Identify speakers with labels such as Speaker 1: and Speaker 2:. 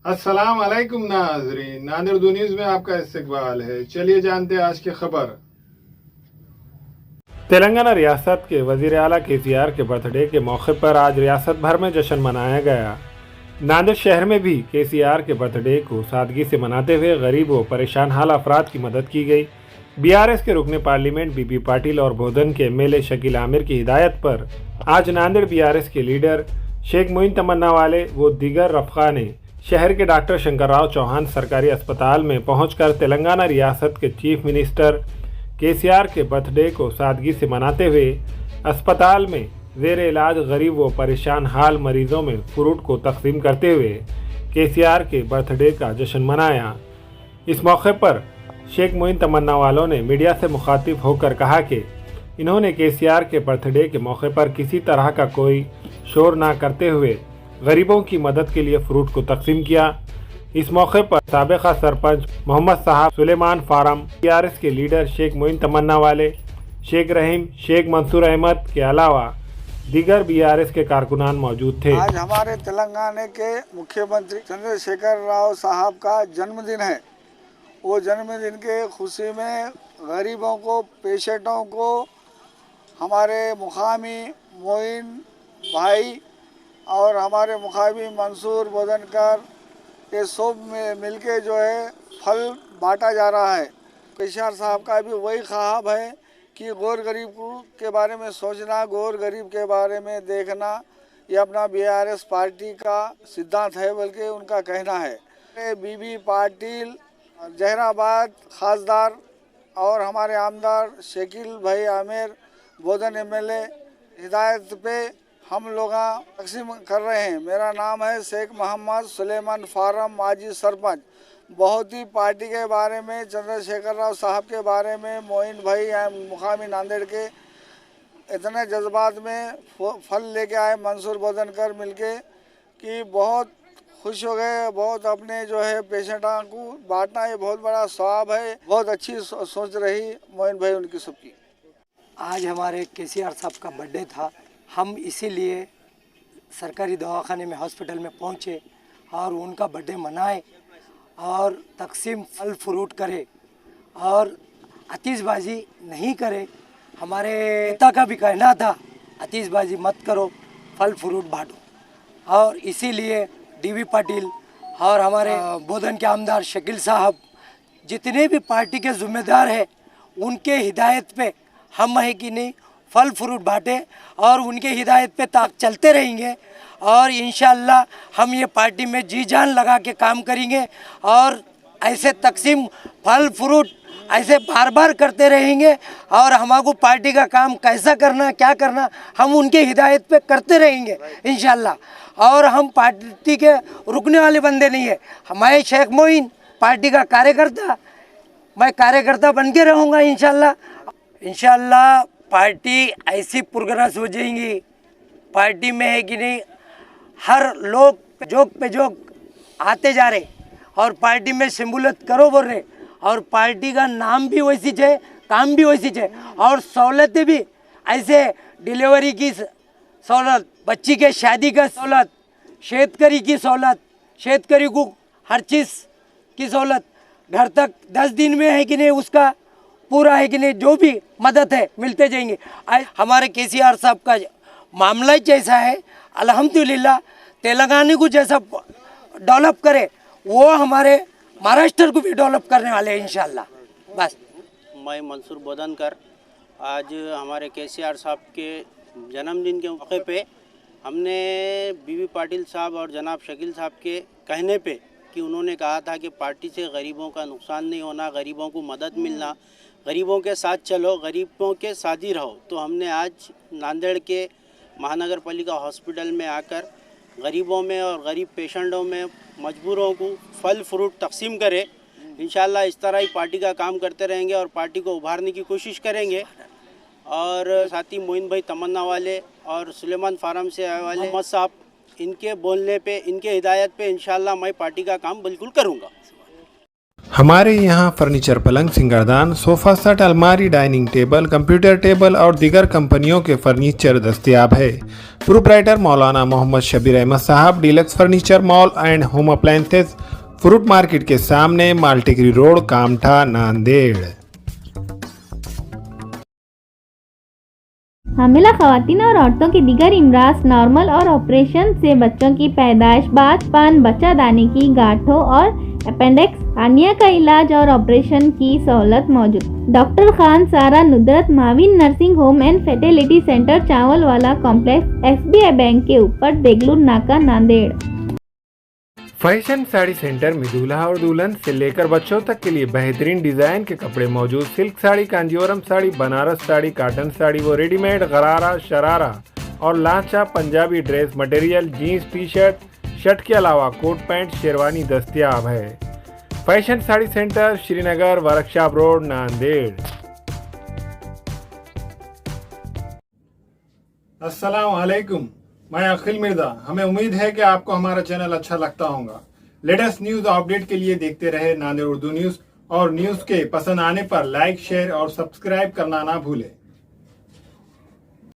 Speaker 1: अस्सलाम वालेकुम नाजरीन, नादिर दो न्यूज़ में आपका इस्तकबाल है। चलिए जानते हैं आज की खबर। तेलंगाना रियासत के वजीर आला केसीआर के बर्थडे के मौके पर आज रियासत भर में जश्न मनाया गया। नांदेड़ शहर में भी केसीआर के बर्थडे को सादगी से मनाते हुए गरीब व परेशान हाल अफराद की मदद की गई। बीआरएस के रुकने पार्लियामेंट बीबी पाटिल और बोधन के एमएलए शकील आमिर की हिदायत पर आज नांदेड़ बीआरएस के लीडर शेख मोइन तमन्ना वाले व दीगर रफ़का ने शहर के डॉक्टर शंकरराव चौहान सरकारी अस्पताल में पहुंचकर तेलंगाना रियासत के चीफ मिनिस्टर केसीआर के बर्थडे को सादगी से मनाते हुए अस्पताल में ज़ेर इलाज गरीब व परेशान हाल मरीजों में फ्रूट को तकसीम करते हुए केसीआर के बर्थडे का जश्न मनाया। इस मौके पर शेख मोइन तमन्ना वालों ने मीडिया से मुखातिब होकर कहा कि इन्होंने केसीआर के बर्थडे के मौके पर किसी तरह का कोई शोर ना करते हुए गरीबों की मदद के लिए फ्रूट को तकसीम किया। इस मौके पर साबिका सरपंच मोहम्मद साहब सुलेमान फारम, बीआरएस के लीडर शेख मोइन तमन्ना वाले, शेख रहीम, शेख मंसूर अहमद के अलावा दीगर बीआरएस के कारकुनान मौजूद थे।
Speaker 2: आज हमारे तेलंगाना के मुख्यमंत्री चंद्रशेखर राव साहब का जन्मदिन है। वो जन्मदिन के खुशी में गरीबों को, पेशेंटों को हमारे मुकामी मोइन भाई और हमारे मुकामी मंसूर बोधनकर ये सब मिलके जो है फल बांटा जा रहा है। केसीआर साहब का भी वही ख्वाब है कि गौर गरीब के बारे में सोचना, गौर गरीब के बारे में देखना, ये अपना बीआरएस पार्टी का सिद्धांत है, बल्कि उनका कहना है। बीबी पाटिल, जहराबाद खासदार और हमारे आमदार शकील भाई आमिर, बोधन एमएलए हिदायत पे हम लोग तकसीम कर रहे हैं। मेरा नाम है शेख मोहम्मद सुलेमान फारम, माजी सरपंच। बहुत ही पार्टी के बारे में, चंद्रशेखर राव साहब के बारे में, मोइन भाई मुकामी नांदेड़ के इतने जज्बात में फल लेके आए मंसूर बोधनकर मिलके कि बहुत खुश हो गए। बहुत अपने जो है पेशेंटों को बांटना ये बहुत बड़ा सवाब है। बहुत अच्छी सोच रही मोइन भाई उनकी सबकी।
Speaker 3: आज हमारे केसीआर साहब का बर्थडे था। हम इसीलिए सरकारी दवाखाने में, हॉस्पिटल में पहुँचे और उनका बर्थडे मनाए और तकसीम फल फ्रूट करे और आतिशबाजी नहीं करे। हमारे नेता का भी कहना था आतिशबाजी मत करो, फल फ्रूट बांटो। और इसीलिए डीवी पाटिल और हमारे बोधन के आमदार शकील साहब, जितने भी पार्टी के जिम्मेदार हैं, उनके हिदायत पे हम है कि नहीं फल फ्रूट बांटे और उनके हिदायत पे चलते रहेंगे। और इंशाअल्लाह हम ये पार्टी में जी जान लगा के काम करेंगे और ऐसे तकसीम फल फ्रूट ऐसे बार बार करते रहेंगे। और हमारे पार्टी का काम कैसा करना, क्या करना, हम उनके हिदायत पे करते रहेंगे इंशाअल्लाह। और हम पार्टी के रुकने वाले बंदे नहीं है। मैं शेख मोइन पार्टी का कार्यकर्ता, मैं कार्यकर्ता बन के रहूँगा इंशाअल्लाह। इंशाअल्लाह पार्टी ऐसी प्रोग्रेस हो जाएंगी। पार्टी में है कि नहीं हर लोग जोक पे जोक आते जा रहे और पार्टी में शमूलियत करो बोल रहे। और पार्टी का नाम भी वैसी है, काम भी वैसी है और सहूलतें भी ऐसे डिलीवरी की सहूलत, बच्ची के शादी का सहूलत, शेतकरी की सहूलत, शेतकरी को हर चीज़ की सहूलत, घर तक 10 दिन में है कि नहीं उसका पूरा है कि नहीं जो भी मदद है मिलते जाएंगे। हमारे केसीआर साहब का मामला ही जैसा है, अल्हम्दुलिल्लाह तेलंगाना को जैसा डेवलप करे वो हमारे महाराष्ट्र को भी डेवलप करने वाले हैं इंशाल्लाह। बस
Speaker 4: मैं मंसूर बोधनकर, आज हमारे केसीआर साहब के जन्मदिन के मौके पे हमने बीबी पाटिल साहब और जनाब शकील साहब के कहने पे कि उन्होंने कहा था कि पार्टी से गरीबों का नुकसान नहीं होना, गरीबों को मदद मिलना, गरीबों के साथ चलो, गरीबों के साथ ही रहो। तो हमने आज नांदेड़ के महानगर पालिका हॉस्पिटल में आकर गरीबों में और गरीब पेशेंटों में मजबूरों को फल फ्रूट तकसीम करे। इंशाल्लाह इस तरह ही पार्टी का काम करते रहेंगे और पार्टी को उभारने की कोशिश करेंगे। और साथ ही मोइन भाई तमन्ना वाले और सुलेमान फारम से आए वाले मोहम्मद साहब, इनके बोलने पे, इनके हिदायत पे इंशाल्लाह मैं पार्टी का काम बिल्कुल करूँगा।
Speaker 1: हमारे यहाँ फर्नीचर, पलंग, सिंगारदान, सोफा सेट, अलमारी, डाइनिंग टेबल, कंप्यूटर टेबल और दीगर कंपनियों के फर्नीचर दस्तयाब है। प्रोप्राइटर मौलाना मोहम्मद शबीर अहमद साहब, deluxe furniture mall and home appliances, fruit market के सामने, माल्टेकरी रोड, कामठा, नांदेड़।
Speaker 5: हामिला खवातीन और औरतों के दीगर इमराज, नॉर्मल और ऑपरेशन से बच्चों की पैदाइश, बात पान, बच्चा दाने की गांठों और अपेंडिक्स, हार्निया का इलाज और ऑपरेशन की सहूलत मौजूद। Doctor Khan Sara Nudrat Mavin nursing home and fertility centre, चावल वाला कॉम्प्लेक्स, SBI बैंक के ऊपर, देगलूर नाका, नांदेड़।
Speaker 1: फैशन साड़ी सेंटर में दूल्हा और दुल्हन से लेकर बच्चों तक के लिए बेहतरीन डिजाइन के कपड़े मौजूद। सिल्क साड़ी, कांजीवरम साड़ी, बनारस साड़ी, कॉटन साड़ी व रेडीमेड गरारा, शरारा और lehenga Punjabi dress material, jeans, T shirt, shirt के अलावा कोट पैंट, शेरवानी दस्तयाब है। Fashion sari centre, Srinagar, workshop road, Nanded. अस्सलाम वालेकुम, मैं अखिल मिर्जा। हमें उम्मीद है कि आपको हमारा चैनल अच्छा लगता होगा। लेटेस्ट न्यूज अपडेट के लिए देखते रहे नांदेड़ उर्दू न्यूज, और न्यूज के पसंद आने पर लाइक, शेयर और सब्सक्राइब करना ना भूलें।